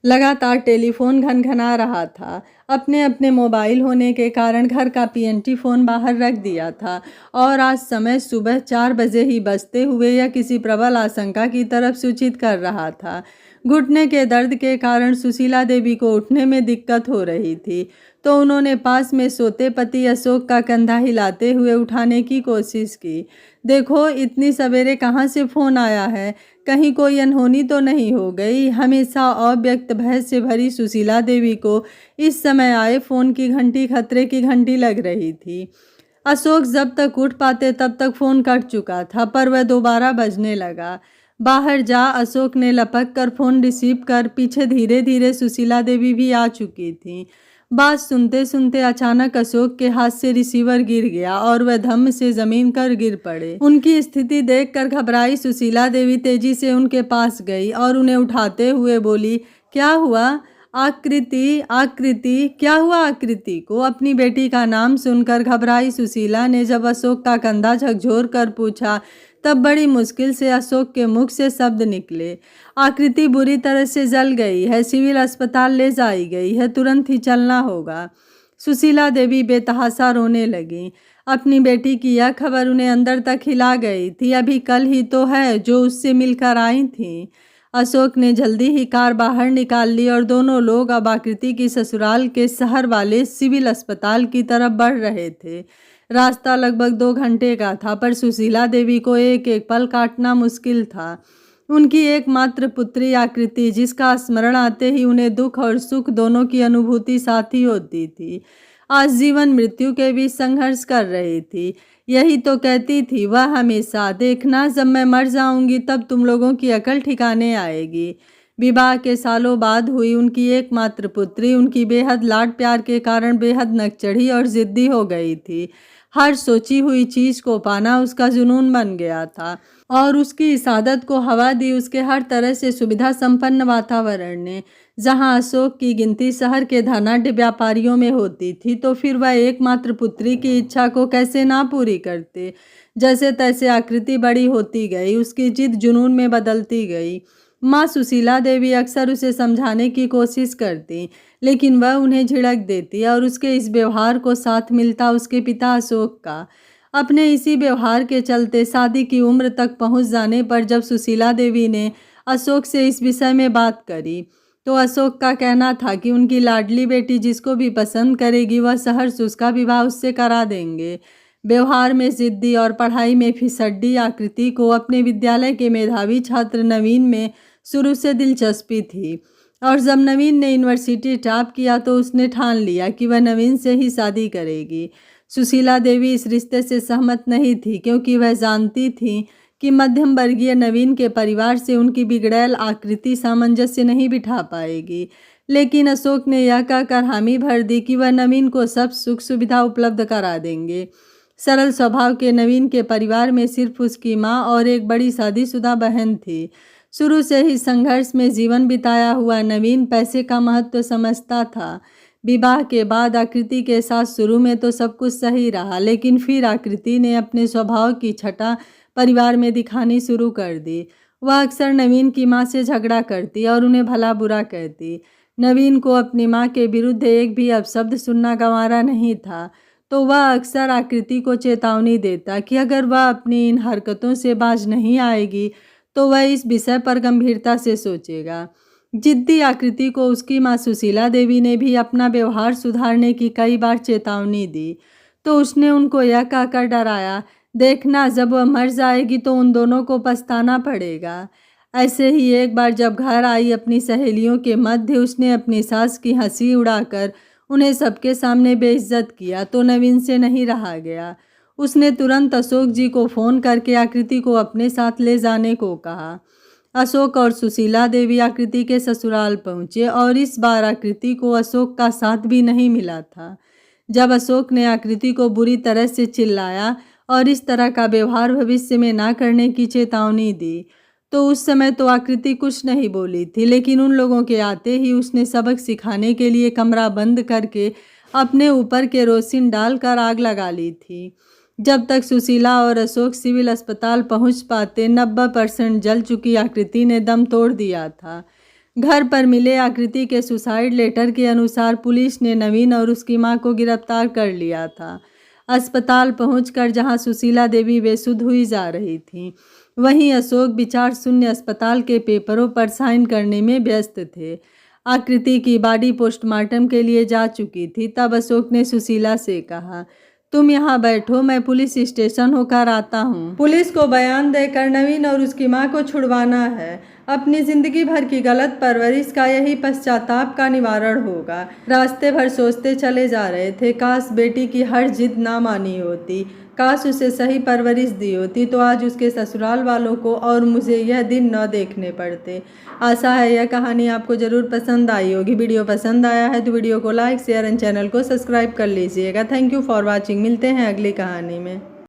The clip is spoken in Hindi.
लगातार टेलीफोन घनघना रहा था। अपने अपने मोबाइल होने के कारण घर का पीएनटी फ़ोन बाहर रख दिया था और आज समय सुबह 4 बजे ही बजते हुए यह किसी प्रबल आशंका की तरफ सूचित कर रहा था। घुटने के दर्द के कारण सुशीला देवी को उठने में दिक्कत हो रही थी, तो उन्होंने पास में सोते पति अशोक का कंधा हिलाते हुए उठाने की कोशिश की। देखो, इतनी सवेरे कहाँ से फ़ोन आया है? कहीं कोई अनहोनी तो नहीं हो गई? हमेशा अव्यक्त भय से भरी सुशीला देवी को इस समय आए फ़ोन की घंटी खतरे की घंटी लग रही थी। अशोक जब तक उठ पाते तब तक फ़ोन कट चुका था, पर वह दोबारा बजने लगा। बाहर जा अशोक ने लपक कर फ़ोन रिसीव कर पीछे धीरे धीरे सुशीला देवी भी आ चुकी थीं। बात सुनते सुनते अचानक अशोक के हाथ से रिसीवर गिर गया और वह धम्म से जमीन पर गिर पड़े। उनकी स्थिति देखकर घबराई सुशीला देवी तेजी से उनके पास गई और उन्हें उठाते हुए बोली, क्या हुआ आकृति? आकृति क्या हुआ? आकृति को अपनी बेटी का नाम सुनकर घबराई सुशीला ने जब अशोक का कंधा झकझोर कर पूछा, तब बड़ी मुश्किल से अशोक के मुख से शब्द निकले, आकृति बुरी तरह से जल गई है, सिविल अस्पताल ले जाई गई है, तुरंत ही चलना होगा। सुशीला देवी बेतहाशा रोने लगी। अपनी बेटी की यह खबर उन्हें अंदर तक हिला गई थी। अभी कल ही तो है जो उससे मिलकर आई थी। अशोक ने जल्दी ही कार बाहर निकाल ली और दोनों लोग अब आकृति की ससुराल के शहर वाले सिविल अस्पताल की तरफ बढ़ रहे थे। रास्ता लगभग 2 घंटे का था, पर सुशीला देवी को एक एक पल काटना मुश्किल था। उनकी एकमात्र पुत्री आकृति, जिसका स्मरण आते ही उन्हें दुख और सुख दोनों की अनुभूति साथ ही होती थी, आज जीवन मृत्यु के बीच संघर्ष कर रही थी। यही तो कहती थी वह हमेशा, देखना जब मैं मर जाऊंगी तब तुम लोगों की अकल ठिकाने आएगी। विवाह के सालों बाद हुई उनकी एकमात्र पुत्री उनकी बेहद लाड प्यार के कारण बेहद नकचढ़ी और जिद्दी हो गई थी। हर सोची हुई चीज को पाना उसका जुनून बन गया था और उसकी इस आदत को हवा दी उसके हर तरह से सुविधा संपन्न वातावरण ने। जहां अशोक की गिनती शहर के धनाढ्य व्यापारियों में होती थी, तो फिर वह एकमात्र पुत्री की इच्छा को कैसे ना पूरी करते। जैसे तैसे आकृति बड़ी होती गई, उसकी जिद जुनून में बदलती गई। माँ सुशीला देवी अक्सर उसे समझाने की कोशिश करती, लेकिन वह उन्हें झिड़क देती और उसके इस व्यवहार को साथ मिलता उसके पिता अशोक का। अपने इसी व्यवहार के चलते शादी की उम्र तक पहुंच जाने पर जब सुशीला देवी ने अशोक से इस विषय में बात करी, तो अशोक का कहना था कि उनकी लाडली बेटी जिसको भी पसंद करेगी वह सहर्ष उसका विवाह उससे करा देंगे। व्यवहार में जिद्दी और पढ़ाई में फिसड्डी आकृति को अपने विद्यालय के मेधावी छात्र नवीन में शुरू से दिलचस्पी थी, और जब नवीन ने यूनिवर्सिटी टॉप किया तो उसने ठान लिया कि वह नवीन से ही शादी करेगी। सुशीला देवी इस रिश्ते से सहमत नहीं थी, क्योंकि वह जानती थी कि मध्यम वर्गीय नवीन के परिवार से उनकी बिगड़ैल आकृति सामंजस्य नहीं बिठा पाएगी। लेकिन अशोक ने यह कहकर हामी भर दी कि वह नवीन को सब सुख सुविधा उपलब्ध करा देंगे। सरल स्वभाव के नवीन के परिवार में सिर्फ उसकी माँ और एक बड़ी शादीशुदा बहन थी। शुरू से ही संघर्ष में जीवन बिताया हुआ नवीन पैसे का महत्व समझता था। विवाह के बाद आकृति के साथ शुरू में तो सब कुछ सही रहा, लेकिन फिर आकृति ने अपने स्वभाव की छटा परिवार में दिखानी शुरू कर दी। वह अक्सर नवीन की माँ से झगड़ा करती और उन्हें भला बुरा कहती। नवीन को अपनी माँ के विरुद्ध एक भी अपशब्द सुनना गंवारा नहीं था, तो वह अक्सर आकृति को चेतावनी देता कि अगर वह अपनी इन हरकतों से बाज नहीं आएगी तो वह इस विषय पर गंभीरता से सोचेगा। जिद्दी आकृति को उसकी माँ सुशीला देवी ने भी अपना व्यवहार सुधारने की कई बार चेतावनी दी, तो उसने उनको यह कहकर डराया, देखना जब वह मर जाएगी तो उन दोनों को पछताना पड़ेगा। ऐसे ही एक बार जब घर आई अपनी सहेलियों के मध्य उसने अपनी सास की हंसी उड़ाकर उन्हें सबके सामने बेइज्जत किया, तो नवीन से नहीं रहा गया। उसने तुरंत अशोक जी को फ़ोन करके आकृति को अपने साथ ले जाने को कहा। अशोक और सुशीला देवी आकृति के ससुराल पहुंचे और इस बार आकृति को अशोक का साथ भी नहीं मिला था। जब अशोक ने आकृति को बुरी तरह से चिल्लाया और इस तरह का व्यवहार भविष्य में ना करने की चेतावनी दी, तो उस समय तो आकृति कुछ नहीं बोली थी, लेकिन उन लोगों के आते ही उसने सबक सिखाने के लिए कमरा बंद करके अपने ऊपर केरोसिन डालकर आग लगा ली थी। जब तक सुशीला और अशोक सिविल अस्पताल पहुंच पाते 90% जल चुकी आकृति ने दम तोड़ दिया था। घर पर मिले आकृति के सुसाइड लेटर के अनुसार पुलिस ने नवीन और उसकी मां को गिरफ्तार कर लिया था। अस्पताल पहुंचकर जहां सुशीला देवी बेसुध हुई जा रही थी, वहीं अशोक विचार शून्य अस्पताल के पेपरों पर साइन करने में व्यस्त थे। आकृति की बॉडी पोस्टमार्टम के लिए जा चुकी थी। तब अशोक ने सुशीला से कहा, तुम यहाँ बैठो, मैं पुलिस स्टेशन होकर आता हूँ। पुलिस को बयान देकर नवीन और उसकी मां को छुड़वाना है। अपनी जिंदगी भर की गलत परवरिश का यही पश्चाताप का निवारण होगा। रास्ते भर सोचते चले जा रहे थे, काश बेटी की हर जिद ना मानी होती, काश उसे सही परवरिश दी होती तो आज उसके ससुराल वालों को और मुझे यह दिन न देखने पड़ते। आशा है यह कहानी आपको ज़रूर पसंद आई होगी। वीडियो पसंद आया है तो वीडियो को लाइक, शेयर एंड चैनल को सब्सक्राइब कर लीजिएगा। Thank you for watching. मिलते हैं अगली कहानी में।